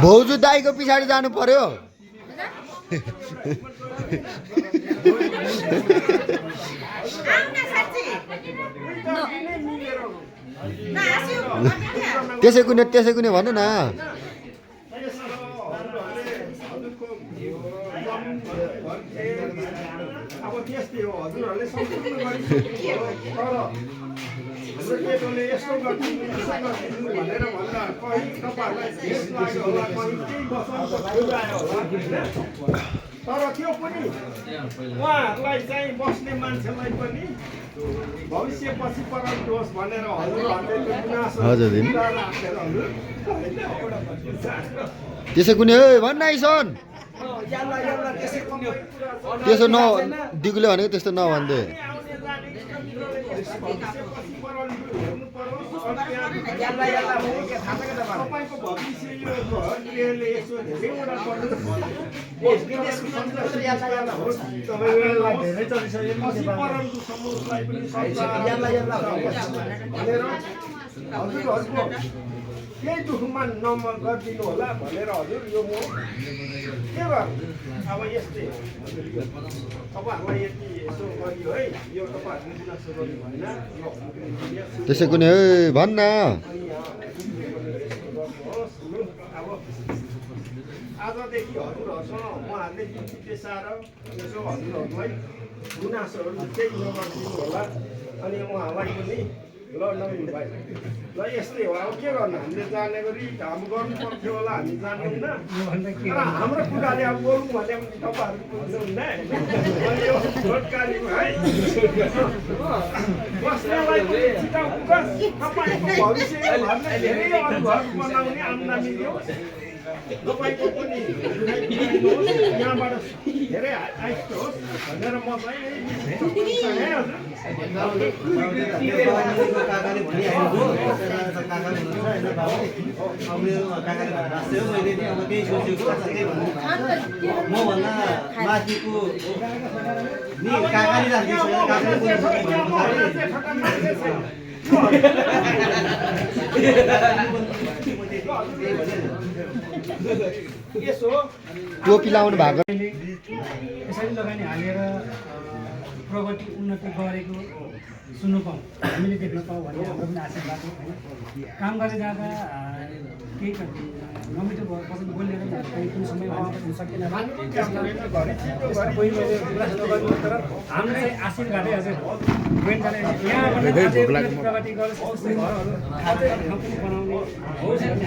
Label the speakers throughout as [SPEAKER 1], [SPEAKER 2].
[SPEAKER 1] भाउजू दाइको पछाडि जानु पर्यो। त्यसै कुनै भन्नु न।
[SPEAKER 2] अब त्यस्तै हो हजुरहरूले सम्पूर्ण केटोले यस्तो गरिदिनु भनेर भन्दा कहीँ तपाईँहरूलाई ठेस लाग्यो होला, कहीँ केही बसन्तको ठुलो आयो होला तर त्यो पनि उहाँहरूलाई चाहिँ बस्ने मान्छेलाई पनि भविष्य पछि पराउँदोस् भनेर हजुरहरूले त्यो गुनासो राखेर
[SPEAKER 1] त्यसै कुनै हो भन्न आइसन त्यसो न दिगुले भनेको त्यस्तो नभन्दे।
[SPEAKER 2] तपाईँको भविष्य योले यसो धेरैवटा पराउँदो समूहलाई पनि भनेर हजुरहरूको केही दुःखमा नमल गरिदिनु होला भनेर हजुर यो म के गर्नु अब यस्तै तपाईँहरूलाई यति यसो गरियो है यो तपाईँहरूले गुनासो गर्नु भएन।
[SPEAKER 1] त्यसै कुनै हो भन्न।
[SPEAKER 2] अब आजदेखि हजुरहरूसँग उहाँहरूले बिन्ती पेसाएर यसो हजुरहरूलाई गुनासोहरू केही नगरिदिनु होला। अनि उहाँलाई पनि ल नवीन भाइ ल यस्तै हो अब के गर्नु हामीले जाने गरी काम गर्नु पर्थ्यो होला हामी जान्दैनौँ तर हाम्रो कुराले अब बोलौँ भने पनि तपाईँहरू बुझ्नुहुन्न अनि यो छोटकारीमा है बस्नेलाई पनि छिटाउ पुगोस् तपाईँको भविष्य घरलाई धेरै अरू घर बनाउने आम्दानी दियोस् तपाईँको पनि यहाँबाट धेरै आइस्ट होस् भनेर म चाहिँ
[SPEAKER 3] काकाले भनिहाल्नुभयो काकाले हुनुहुन्छ होइन काकाले भनिरहेको मैले नि अब केही सोचेको त्यही भन्नु मभन्दा माथिको नि काकाले राखेको छैन
[SPEAKER 1] टोपी लाउनु भएको
[SPEAKER 4] यसरी लगानी हालेर प्रगति उन्नति गरेको सुन्नु पाऊँ हामीले देख्न पाऊँ भन्ने हाम्रो पनि आशीर्वाद हो होइन। काम गर्दै जाँदा केही नमिठो बस्नु बोलेर कहीँ कुनै समय हुन सकेन तर हाम्रो चाहिँ आशीर्वादै हजुर यहाँबाट प्रगति गरेर घरहरू अझै ठाउँ बनाउने होस् भन्ने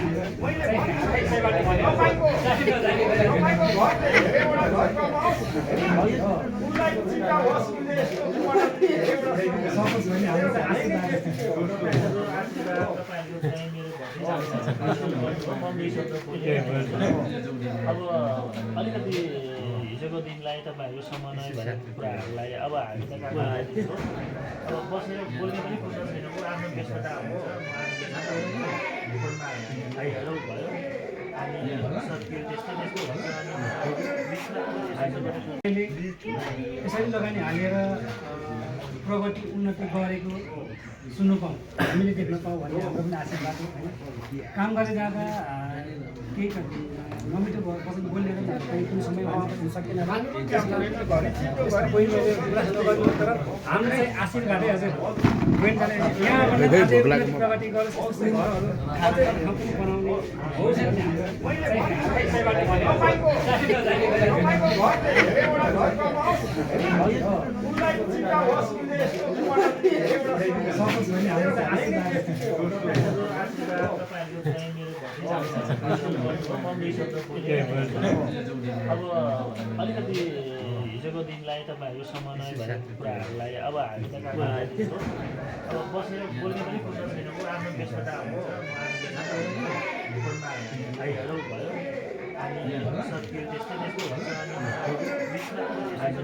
[SPEAKER 5] अब अलिकति हिजोको दिनलाई तपाईँहरूको समन्वय भएको कुराहरूलाई अब हामी त अब बसेर बोल्ने पनि फुर्सद छैन म आफ्नो व्यस्तता हो आइहाल्नु भयो अनि सकियो त्यस्तो त्यस्तो हुन्छ
[SPEAKER 4] यसरी लगानी हालेर प्रगति उन्नति गरेको सुन्नु पाऊँ हामीले देख्न पाऊँ भन्ने हाम्रो पनि आशीर्वाद हो होइन। काम गर्दै जाँदा केही नमिठो बस्नु बोलेर कहीँ कुनै समय हुन सकेन तर हाम्रो चाहिँ आशीर्वादै हजुर यहाँबाट प्रगति गरेर घरहरू अझै ठाउँ बनाउने होस् भन्ने
[SPEAKER 5] अब अलिकति हिजोको दिनलाई तपाईँहरूको समन्वय भएको कुराहरूलाई अब हामी त अब बसेर बोल्ने पनि फुर्सद छैन म आफ्नो व्यस्तता हो आइहाल्नु भयो अनि सकियो त्यस्तो त्यस्तो हुन्छ अनि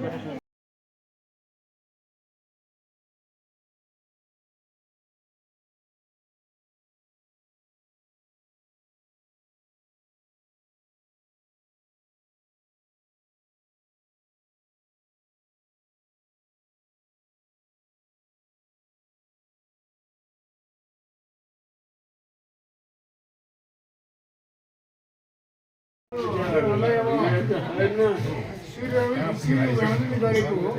[SPEAKER 6] गरेको हो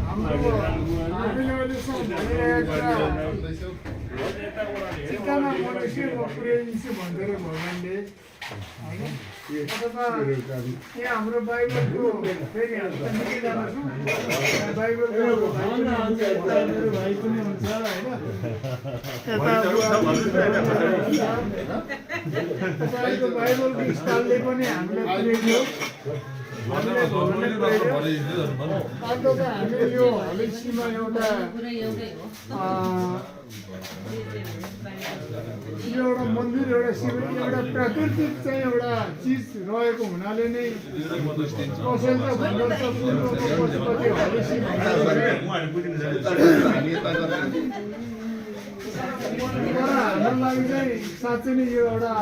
[SPEAKER 6] हामीले अहिलेसम्म चिन्तामा मनुष्य पुर्याइदिन्छु भनेर भगवान्ले होइन अथवा यहाँ हाम्रो बाइबलको फेरि हामी जान्छौँ बाइबलको मेरो भाइ पनि हुन्छ होइन तपाईँको बाइबलको स्थानले पनि हामीलाई पुर्याइदियो अन्त त हामी यो हलेसीमा एउटा एउटा मन्दिर एउटा शिव एउटा प्राकृतिक चाहिँ एउटा चिज रहेको हुनाले नै कसैले त भन्दछ पूर्वको पशुपति हलेसी तर हाम्रो लागि चाहिँ साँच्चै नै यो एउटा